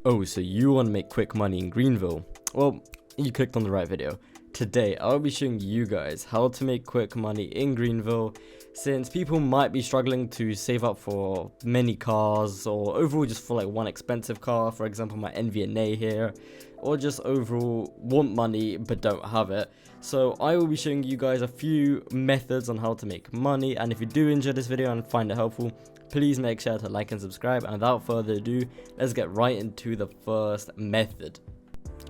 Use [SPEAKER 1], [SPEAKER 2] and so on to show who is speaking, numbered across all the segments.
[SPEAKER 1] Oh, so you want to make quick money in Greenville? Well, you clicked on the right video. Today, I'll be showing you guys how to make quick money in Greenville, since people might be struggling to save up for many cars, or overall just for like one expensive car, for example my NVNA here, or just overall want money but don't have it. So I will be showing you guys a few methods on how to make money, and if you do enjoy this video and find it helpful, please make sure to like and subscribe, and without further ado, let's get right into the first method.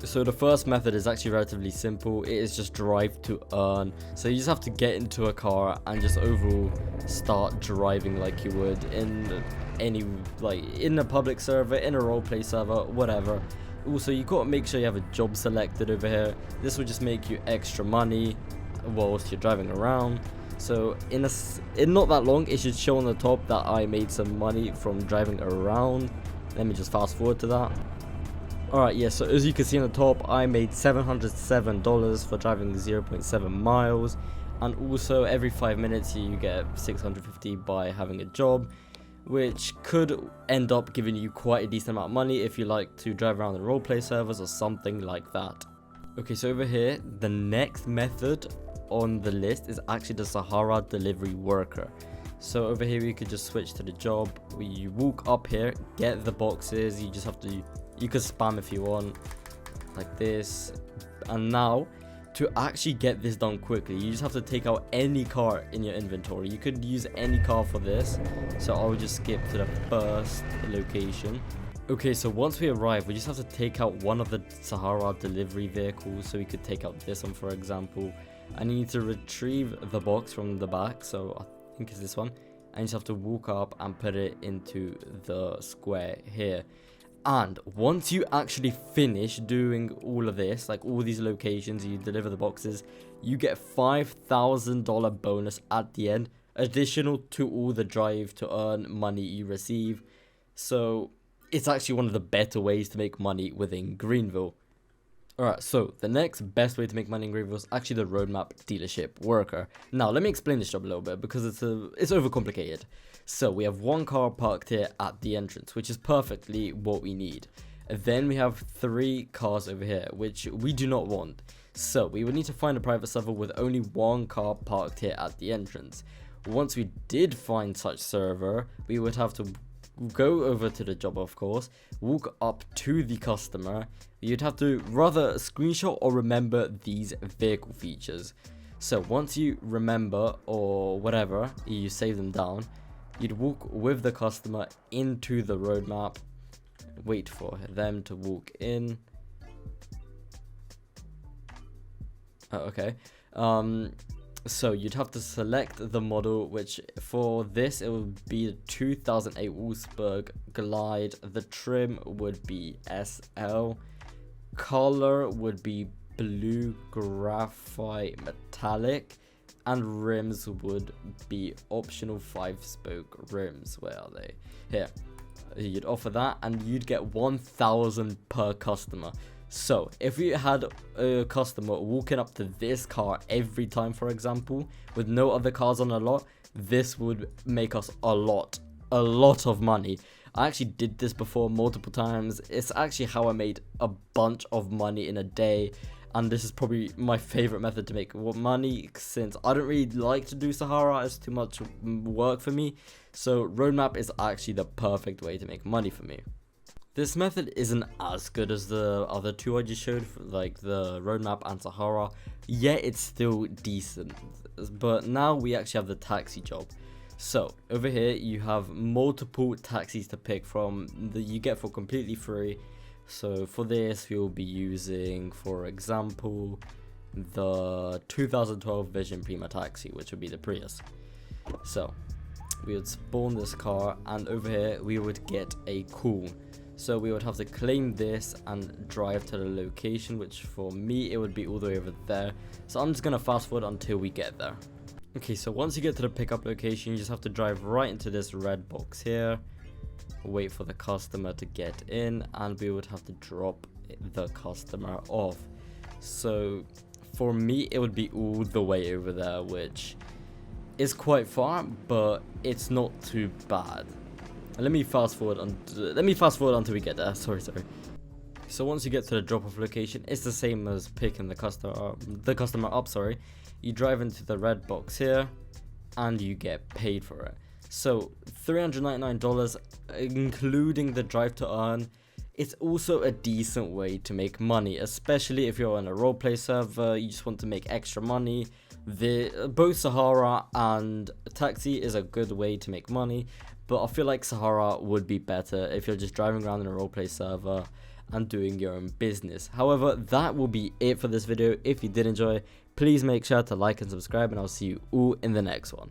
[SPEAKER 1] So the first method is actually relatively simple. It is just drive to earn. So you just have to get into a car and just overall start driving like you would in any, like in a public server, in a roleplay server, whatever. Also, you gotta make sure you have a job selected over here. This will just make you extra money whilst you're driving around. So in not that long, it should show on the top that I made some money from driving around. Let me just fast forward to that. Alright, yeah, so as you can see on the top, I made $707 for driving 0.7 miles, and also every 5 minutes you get 650 by having a job, which could end up giving you quite a decent amount of money if you like to drive around the roleplay servers or something like that. Okay, so over here, the next method on the list is actually the Sahara delivery worker. So over here we could just switch to the job. You walk up here, get the boxes, you just have to, you could spam if you want, like this. And now, to actually get this done quickly, you just have to take out any car in your inventory. You could use any car for this, so I'll just skip to the first location. Okay, so once we arrive, we just have to take out one of the Sahara delivery vehicles. So we could take out this one, for example, and you need to retrieve the box from the back, so I think it's this one, and you just have to walk up and put it into the square here. And once you actually finish doing all of this, like all these locations, you deliver the boxes, you get $5,000 bonus at the end, additional to all the drive to earn money you receive. So it's actually one of the better ways to make money within Greenville. Alright, so the next best way to make money in Greenville is actually the roadmap dealership worker. Now, let me explain this job a little bit because it's overcomplicated. So we have one car parked here at the entrance, which is perfectly what we need. Then we have 3 cars over here, which we do not want. So we would need to find a private server with only one car parked here at the entrance. Once we did find such server, we would have to go over to the job, of course, walk up to the customer. You'd have to rather screenshot or remember these vehicle features. So once you remember or whatever, you save them down, you'd walk with the customer into the roadmap, wait for them to walk in. Okay. So you'd have to select the model, which for this it would be the 2008 Wolfsburg Glide. The trim would be SL. Color would be blue graphite metallic, and rims would be optional 5-spoke rims. Where are they? Here. You'd offer that, and you'd get 1,000 per customer. So if we had a customer walking up to this car every time, for example, with no other cars on the lot, this would make us a lot of money. I actually did this before multiple times. It's actually how I made a bunch of money in a day, and this is probably my favorite method to make money, since I don't really like to do Sahara. It's too much work for me. So roadmap is actually the perfect way to make money for me. This method isn't as good as the other two I just showed, like the roadmap and Sahara, yet it's still decent. But now we actually have the taxi job. So over here you have multiple taxis to pick from that you get for completely free. So for this we'll be using, for example, the 2012 Vision Prima taxi, which would be the Prius. So we would spawn this car, and over here we would get a call. So we would have to claim this and drive to the location, which for me it would be all the way over there. So I'm just gonna fast forward until we get there. Okay, so once you get to the pickup location, you just have to drive right into this red box here, wait for the customer to get in, and we would have to drop the customer off. So for me it would be all the way over there, which is quite far, but it's not too bad. Let me fast forward until we get there. Sorry. So once you get to the drop-off location, it's the same as picking the customer up. Sorry, you drive into the red box here, and you get paid for it. So $399, including the drive to earn. It's also a decent way to make money, especially if you're on a roleplay server. You just want to make extra money. Both Sahara and Taxi is a good way to make money, but I feel like Sahara would be better if you're just driving around in a roleplay server and doing your own business. However, that will be it for this video. If you did enjoy, please make sure to like and subscribe, and I'll see you all in the next one.